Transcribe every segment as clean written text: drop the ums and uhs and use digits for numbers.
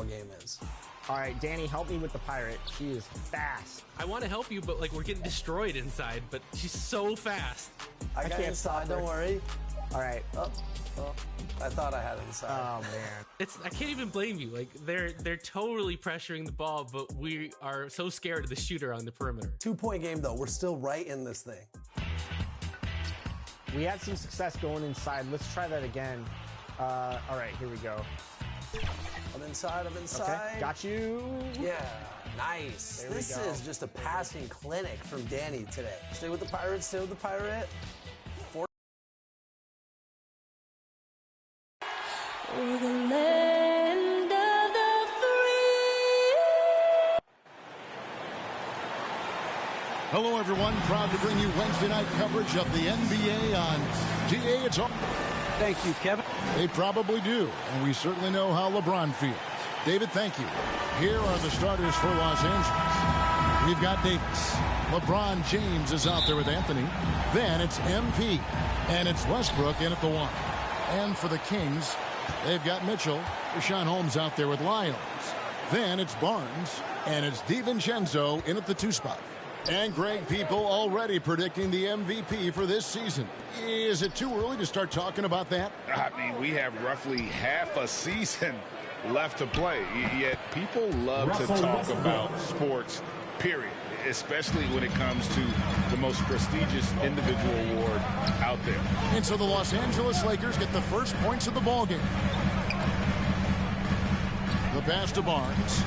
game is. All right, Danny, help me with the pirate. She is fast. I want to help you, but like we're getting destroyed inside, but she's so fast. I got inside, don't worry. All right. Oh, I thought I had inside. Oh, man. I can't even blame you. Like they're totally pressuring the ball, but we are so scared of the shooter on the perimeter. 2-point game, though. We're still right in this thing. We had some success going inside. Let's try that again. All right, here we go. I'm inside. Okay, got you. Yeah, nice. There we this go. is just a passing clinic from Danny today. Stay with the pirate, stay with the pirate. We're the land of the free. Hello, everyone. Proud to bring you Wednesday night coverage of the NBA on GA. It's all. Thank you, Kevin. They probably do, and we certainly know how LeBron feels. David, thank you. Here are the starters for Los Angeles. We've got Davis. LeBron James is out there with Anthony. Then it's MP, and it's Westbrook in at the 1. And for the Kings, they've got Mitchell. Rashawn Holmes out there with Lyons. Then it's Barnes, and it's DiVincenzo in at the 2 spot. And Greg, people already predicting the MVP for this season. Is it too early to start talking about that? I mean, we have roughly half a season left to play, yet people love to talk about sports, period, especially when it comes to the most prestigious individual award out there. And so the Los Angeles Lakers get the first points of the ballgame. The pass to Barnes.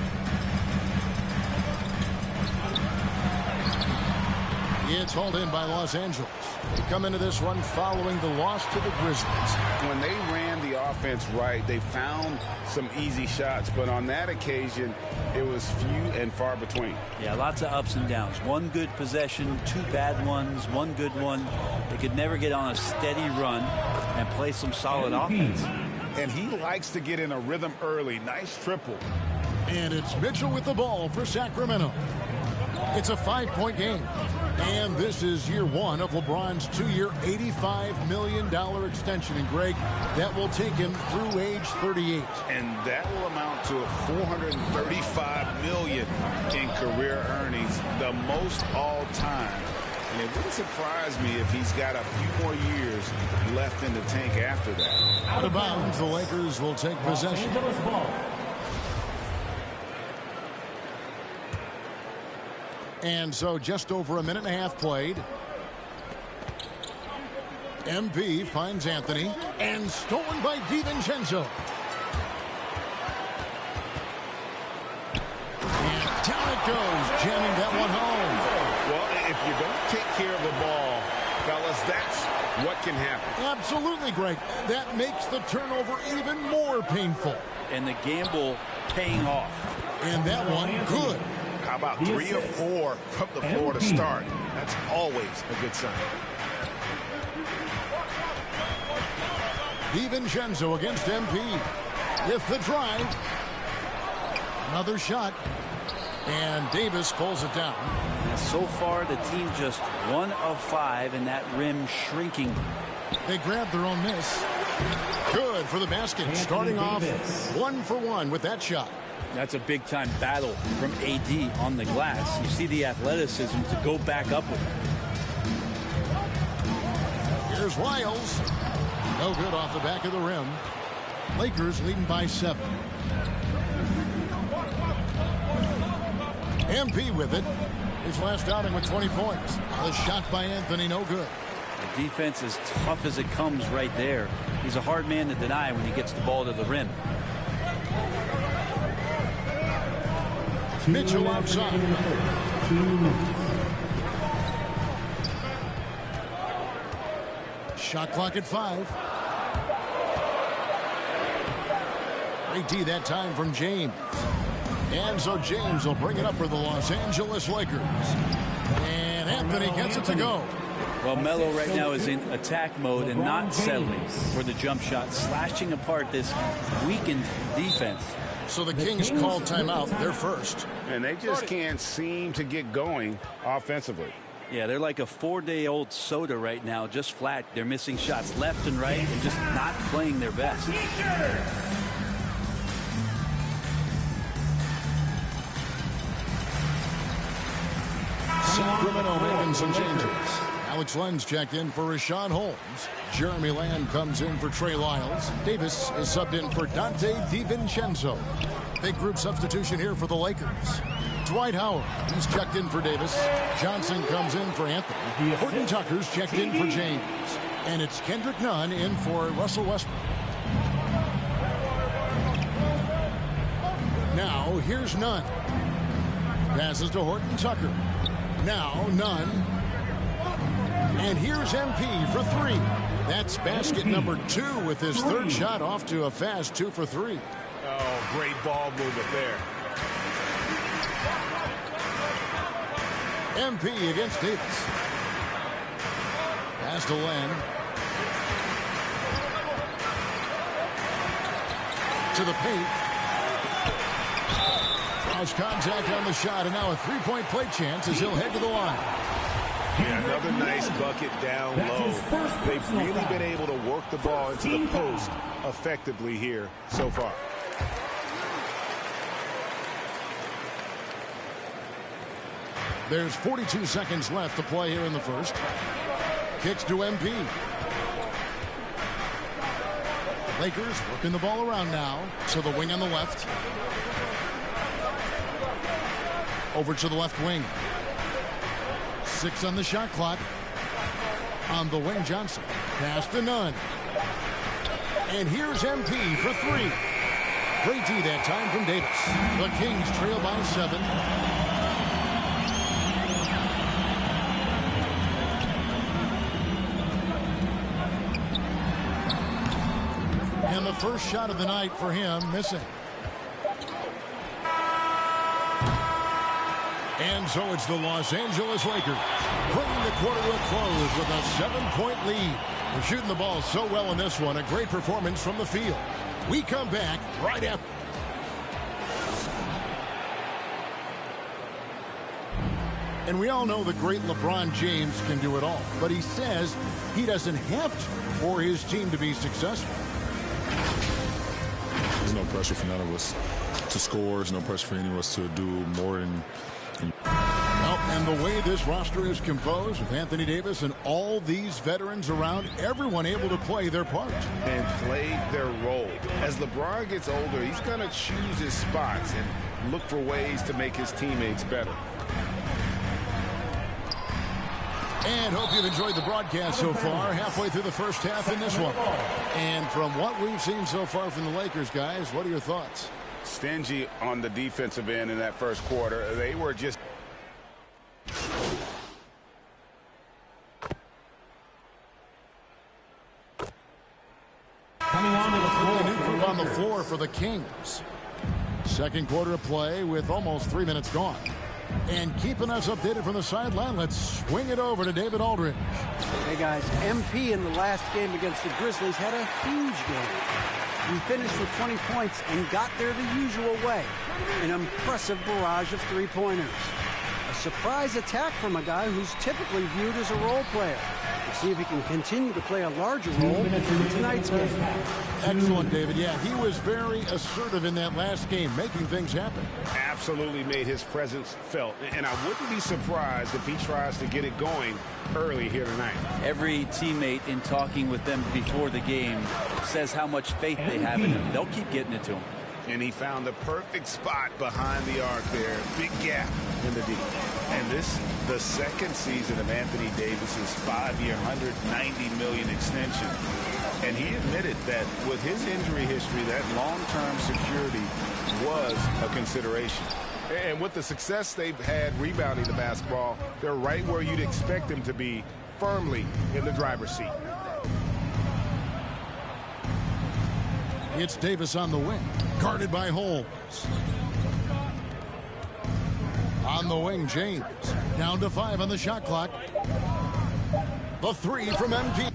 It's hauled in by Los Angeles. They come into this one following the loss to the Grizzlies. When they ran the offense right, they found some easy shots, but on that occasion, it was few and far between. Yeah, lots of ups and downs. One good possession, 2 bad ones, 1 good one. They could never get on a steady run and play some solid offense. And he likes to get in a rhythm early. Nice triple. And it's Mitchell with the ball for Sacramento. It's a 5-point game. And this is year 1 of LeBron's 2-year, $85 million extension. And, Greg, that will take him through age 38. And that will amount to $435 million in career earnings, the most all time. And it wouldn't surprise me if he's got a few more years left in the tank after that. Out of bounds, the Lakers will take possession. And so just over a minute and a half played. MP finds Anthony, and stolen by DiVincenzo. And down it goes, jamming that one home. Well, if you don't take care of the ball, fellas, that's what can happen. Absolutely, Greg. That makes the turnover even more painful. And the gamble paying off. And that one good. How about 3 or 4 from the floor to start? That's always a good sign. DiVincenzo against MP. With the drive. Another shot. And Davis pulls it down. So far, the team just 1 of 5, and that rim shrinking. They grab their own miss. Good for the basket. Starting off 1 for 1 with that shot. That's a big-time battle from AD on the glass. You see the athleticism to go back up with him. Here's Wiles. No good off the back of the rim. Lakers leading by 7. MP with it. His last outing with 20 points. The shot by Anthony, no good. The defense is tough as it comes right there. He's a hard man to deny when he gets the ball to the rim. Mitchell outside. Shot clock at 5. Great D that time from James. And so James will bring it up for the Los Angeles Lakers. And Anthony gets it to go. Well, Melo right now is in attack mode and not settling for the jump shot, slashing apart this weakened defense. So the Kings call timeout. They're first. And they just can't seem to get going offensively. Yeah, they're like a 4-day-old soda right now, just flat. They're missing shots left and right and just not playing their best. Sacramento making some changes. Alex Lenz checked in for Rashawn Holmes. Jeremy Lamb comes in for Trey Lyles. Davis is subbed in for Dante DiVincenzo. Big group substitution here for the Lakers. Dwight Howard, he's checked in for Davis. Johnson comes in for Anthony. Horton Tucker's checked in for James. And it's Kendrick Nunn in for Russell Westbrook. Now, here's Nunn. Passes to Horton Tucker. Now, Nunn. And here's MP for three. That's basket number 2 with his third shot off to a fast 2 for 3. Oh, great ball movement there. MP against Davis. Pass to Len. To the paint. Cross contact on the shot, and now a three-point play chance as he'll head to the line. Yeah, another nice bucket down low. They've really been able to work the ball into the post effectively here so far. There's 42 seconds left to play here in the first. Kicks to MP. Lakers working the ball around now. So the wing on the left. Over to the left wing. 6 on the shot clock. On the wing, Johnson. Pass to Nunn. And here's MP for 3. Great D that time from Davis. The Kings trail by 7. And the first shot of the night for him missing. And so it's the Los Angeles Lakers bringing the quarter to a close with a 7-point lead. They're shooting the ball so well in this one. A great performance from the field. We come back right after. And we all know the great LeBron James can do it all. But he says he doesn't have to for his team to be successful. There's no pressure for none of us to score. There's no pressure for any of us to do more than. Well, and the way this roster is composed with Anthony Davis and all these veterans around, everyone able to play their part. And play their role. As LeBron gets older, he's going to choose his spots and look for ways to make his teammates better. And hope you've enjoyed the broadcast so far. Halfway through the first half in this one. And from what we've seen so far from the Lakers, guys, what are your thoughts? Stingy on the defensive end in that first quarter. They were just... Coming on to the floor. A new group on the floor for the Kings. Second quarter of play with almost 3 minutes gone. And keeping us updated from the sideline, let's swing it over to David Aldridge. Hey, guys, MP in the last game against the Grizzlies had a huge game. He finished with 20 points and got there the usual way. An impressive barrage of three-pointers. A surprise attack from a guy who's typically viewed as a role player. We'll see if he can continue to play a larger role in tonight's game. Excellent, David. Yeah, he was very assertive in that last game, making things happen. Absolutely made his presence felt. And I wouldn't be surprised if he tries to get it going early here tonight. Every teammate in talking with them before the game says how much faith they have in him. They'll keep getting it to him. And he found the perfect spot behind the arc there. Big gap in the D. And this, the second season of Anthony Davis's 5-year, $190 million extension. And he admitted that with his injury history, that long-term security was a consideration. And with the success they've had rebounding the basketball, they're right where you'd expect them to be, firmly in the driver's seat. It's Davis on the wing, guarded by Holmes. On the wing, James. Down to 5 on the shot clock. The 3 from MP.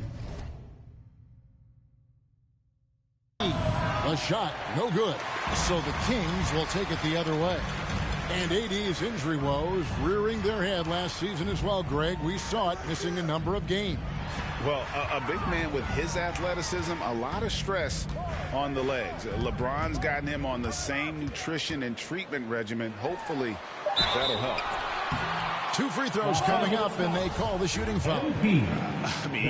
The shot, no good. So the Kings will take it the other way. And AD's injury woes rearing their head last season as well, Greg. We saw it missing a number of games. Well, a big man with his athleticism, a lot of stress on the legs. LeBron's gotten him on the same nutrition and treatment regimen. Hopefully, that'll help. 2 free throws coming up, and they call the shooting foul. I mean,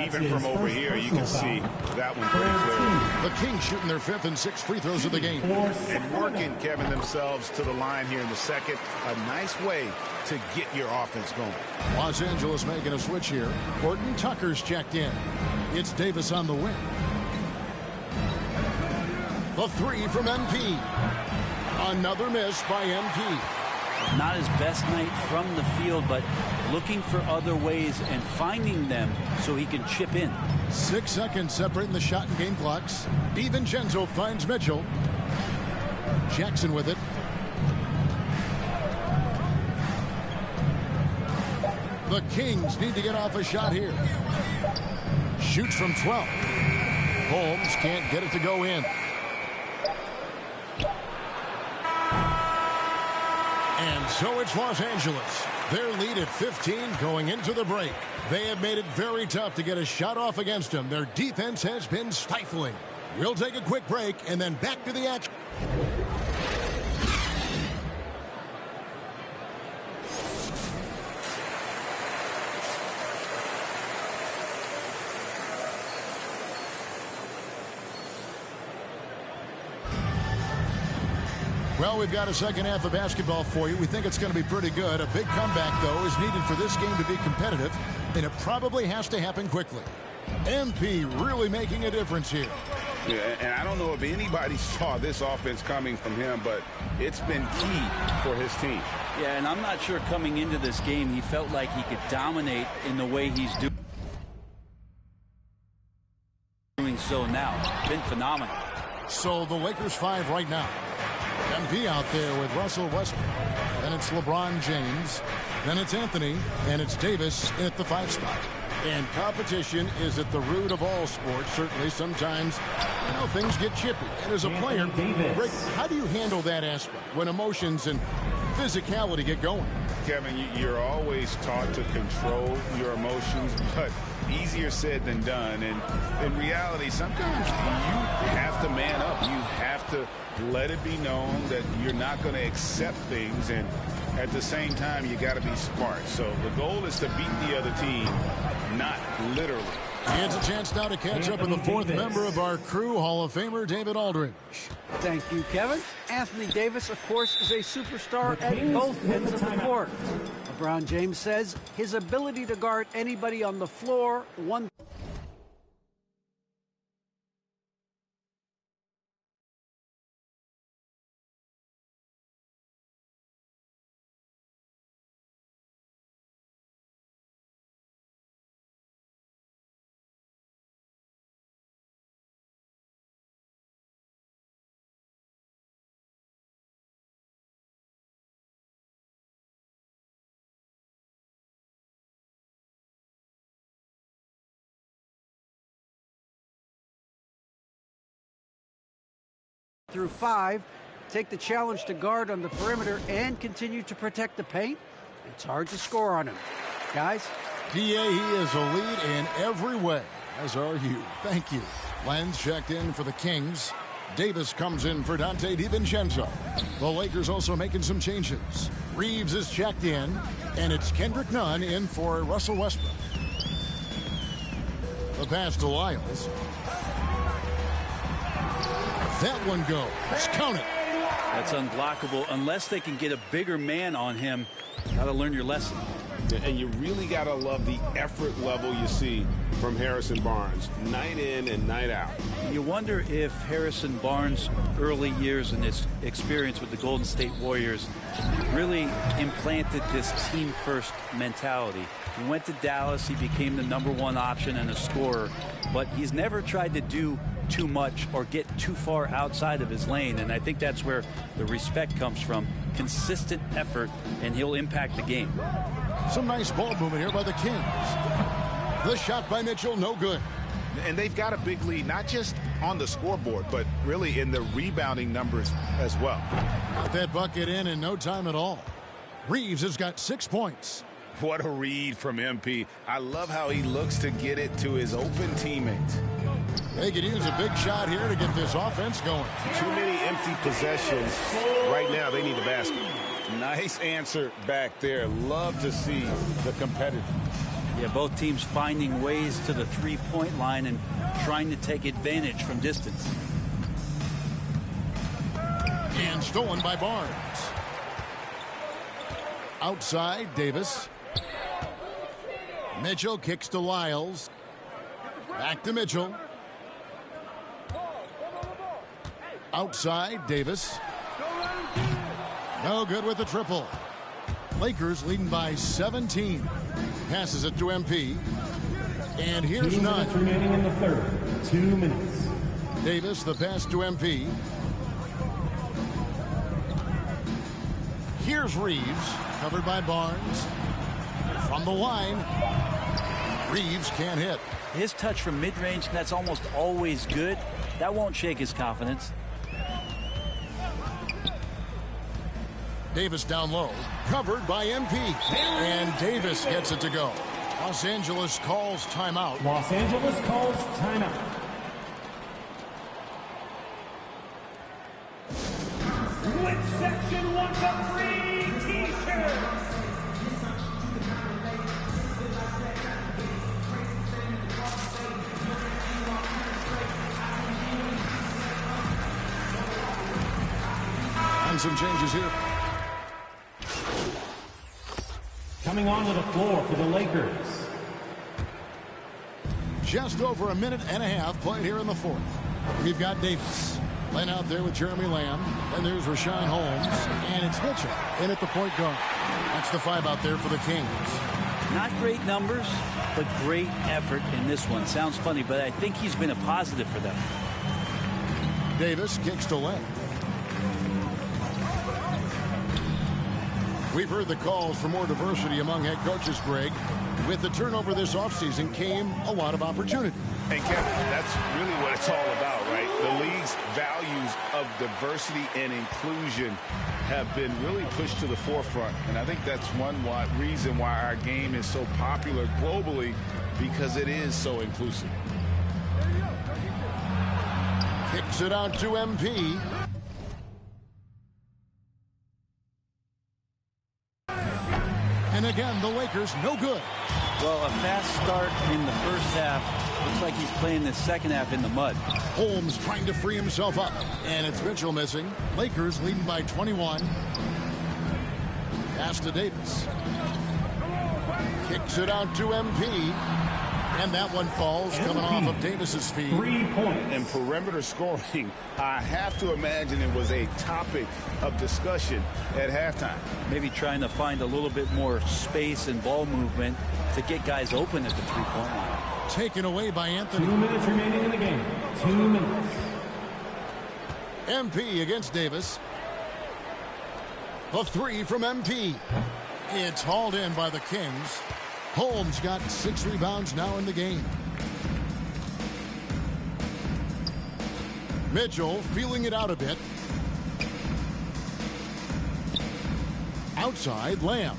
even from over here, you can see that one pretty clearly. The Kings shooting their 5th and 6th free throws of the game. And working, Kevin, themselves to the line here in the second. A nice way to get your offense going. Los Angeles making a switch here. Horton Tucker's checked in. It's Davis on the wing. The 3 from MP. Another miss by MP. Not his best night from the field, but looking for other ways and finding them so he can chip in. 6 seconds separating the shot and game clocks. DiVincenzo finds Mitchell. Jackson with it. The Kings need to get off a shot here. Shoots from 12. Holmes can't get it to go in. And so it's Los Angeles. Their lead at 15 going into the break. They have made it very tough to get a shot off against them. Their defense has been stifling. We'll take a quick break and then back to the action. Well, we've got a second half of basketball for you. We think it's going to be pretty good. A big comeback, though, is needed for this game to be competitive, and it probably has to happen quickly. MP really making a difference here. Yeah, and I don't know if anybody saw this offense coming from him, but it's been key for his team. Yeah, and I'm not sure coming into this game he felt like he could dominate in the way he's doing so now. Been phenomenal. So the Lakers 5 right now. MP out there with Russell Westbrook. Then it's LeBron James. Then it's Anthony. And it's Davis at the 5 spot. And competition is at the root of all sports. Certainly sometimes, things get chippy. And as a player, Rick, how do you handle that aspect when emotions and physicality get going? Kevin, you're always taught to control your emotions, but easier said than done. And in reality, sometimes you have to man up. You have to let it be known that you're not going to accept things, and at the same time you got to be smart. So the goal is to beat the other team, not literally. It's a chance now to catch up with the 4th member of our crew, Hall of Famer David Aldridge. Thank you, Kevin. Anthony Davis, of course, is a superstar at both ends of the court. LeBron James says his ability to guard anybody on the floor one. Through 5, take the challenge to guard on the perimeter and continue to protect the paint. It's hard to score on him. Guys? DA, he is a lead in every way, as are you. Thank you. Lenz checked in for the Kings. Davis comes in for Dante DiVincenzo. The Lakers also making some changes. Reeves is checked in, and it's Kendrick Nunn in for Russell Westbrook. The pass to Lyles. That one goes. Count it. That's unblockable unless they can get a bigger man on him. Got to learn your lesson. And you really got to love the effort level you see from Harrison Barnes, night in and night out. You wonder if Harrison Barnes' early years and his experience with the Golden State Warriors really implanted this team-first mentality. He went to Dallas, he became the #1 option and a scorer, but he's never tried to do too much or get too far outside of his lane, and I think that's where the respect comes from. Consistent effort, and he'll impact the game. Some nice ball movement here by the Kings. The shot by Mitchell, no good. And they've got a big lead, not just on the scoreboard, but really in the rebounding numbers as well. Got that bucket in no time at all. Reeves has got 6 points. What a read from MP. I love how he looks to get it to his open teammates. They could use a big shot here to get this offense going. Too many empty possessions. Right now, they need the basket. Nice answer back there. Love to see the competitor. Yeah, both teams finding ways to the three-point line and trying to take advantage from distance. And stolen by Barnes. Outside, Davis. Mitchell kicks to Lyles. Back to Mitchell. Outside, Davis. No good with the triple. Lakers leading by 17. Passes it to MP. And here's 2 minutes remaining in the third. 2 minutes. Davis, the pass to MP. Here's Reeves, covered by Barnes. From the line, Reeves can't hit. His touch from mid-range, that's almost always good. That won't shake his confidence. Davis down low, covered by MP. And Davis gets it to go. Los Angeles calls timeout. Los Angeles calls timeout. Which section wants a free t-shirt? And some changes here. Coming onto the floor for the Lakers. Just over a minute and a half played here in the fourth. We've got Davis laying out there with Jeremy Lamb. And there's Rashawn Holmes. And it's Mitchell in at the point guard. That's the 5 out there for the Kings. Not great numbers, but great effort in this one. Sounds funny, but I think he's been a positive for them. Davis kicks to Lamb. We've heard the calls for more diversity among head coaches, Greg. With the turnover this offseason came a lot of opportunity. And Kevin, that's really what it's all about, right? The league's values of diversity and inclusion have been really pushed to the forefront. And I think that's one reason why our game is so popular globally, because it is so inclusive. Kicks it out to MP. And again, the Lakers no good. Well, a fast start in the first half. Looks like he's playing the second half in the mud. Holmes trying to free himself up. And it's Mitchell missing. Lakers leading by 21. Pass to Davis. Kicks it out to MP. And that one falls coming off of Davis's feet. 3 points. And perimeter scoring, I have to imagine it was a topic of discussion at halftime. Maybe trying to find a little bit more space and ball movement to get guys open at the three-point line. Taken away by Anthony. 2 minutes remaining in the game. 2 minutes. MP against Davis. The 3 from MP. It's hauled in by the Kings. Holmes got 6 rebounds now in the game. Mitchell feeling it out a bit. Outside, Lamb.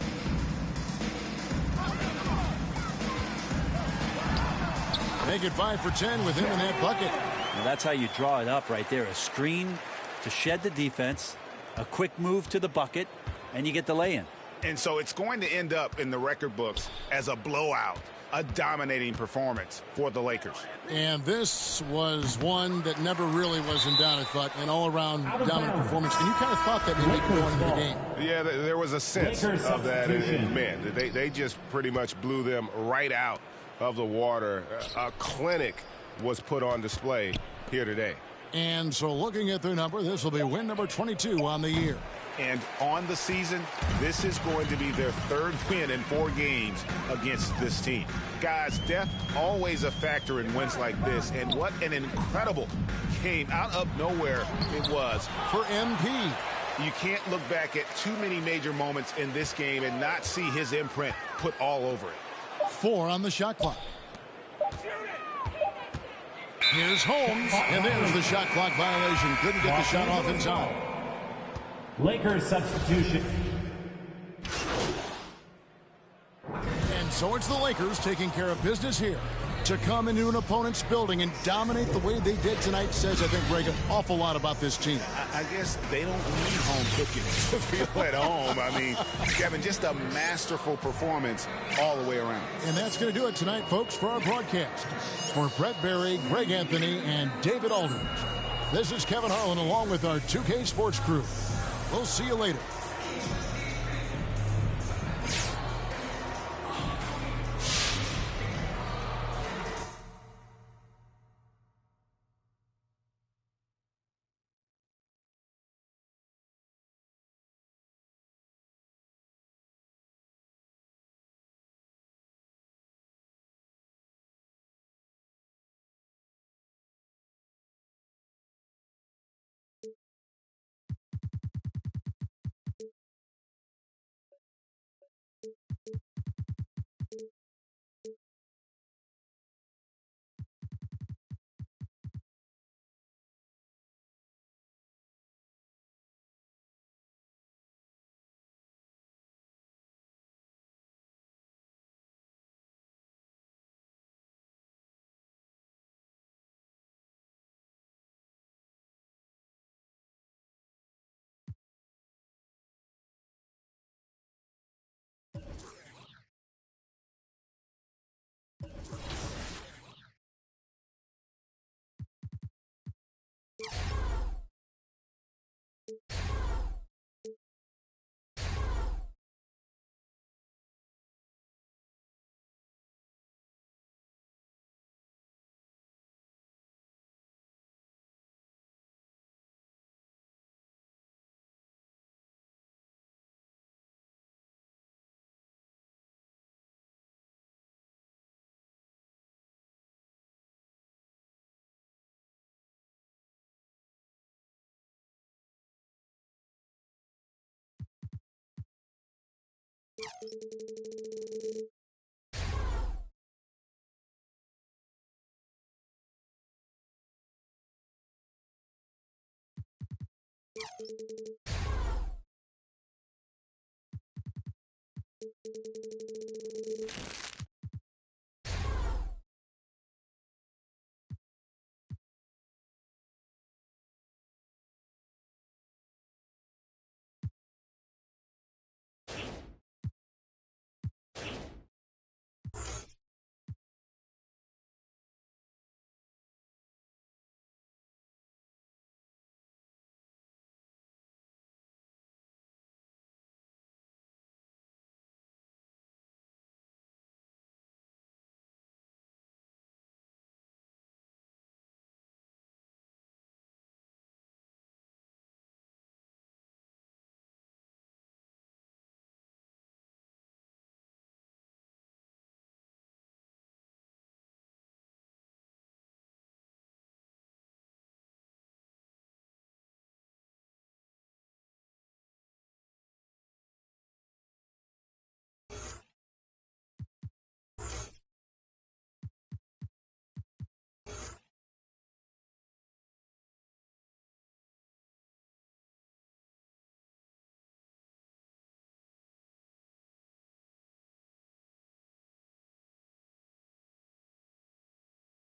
Make it 5 for 10 with him in that bucket. Well, that's how you draw it up right there. A screen to shed the defense, a quick move to the bucket, and you get the lay-in. And so it's going to end up in the record books as a blowout, a dominating performance for the Lakers. And this was one that never really was in doubt, but an all-around dominant performance. And you kind of thought that maybe going into the game. Yeah, there was a sense of that. And man, they just pretty much blew them right out of the water. A clinic was put on display here today. And so looking at their number, this will be win number 22 on the year. And on the season, this is going to be their 3rd win in 4 games against this team. Guys, depth always a factor in wins like this. And what an incredible game out of nowhere it was for MP. You can't look back at too many major moments in this game and not see his imprint put all over it. 4 on the shot clock. Here's Holmes, and there's the shot clock violation. Couldn't get the shot off in time. Lakers substitution. And so it's the Lakers taking care of business here. To come into an opponent's building and dominate the way they did tonight says, I think, Greg, an awful lot about this team. I guess they don't need home cooking to feel at home. I mean, Kevin, just a masterful performance all the way around. And that's going to do it tonight, folks, for our broadcast. For Brett Berry, Greg Anthony, and David Aldridge, this is Kevin Harlan along with our 2K Sports crew. We'll see you later.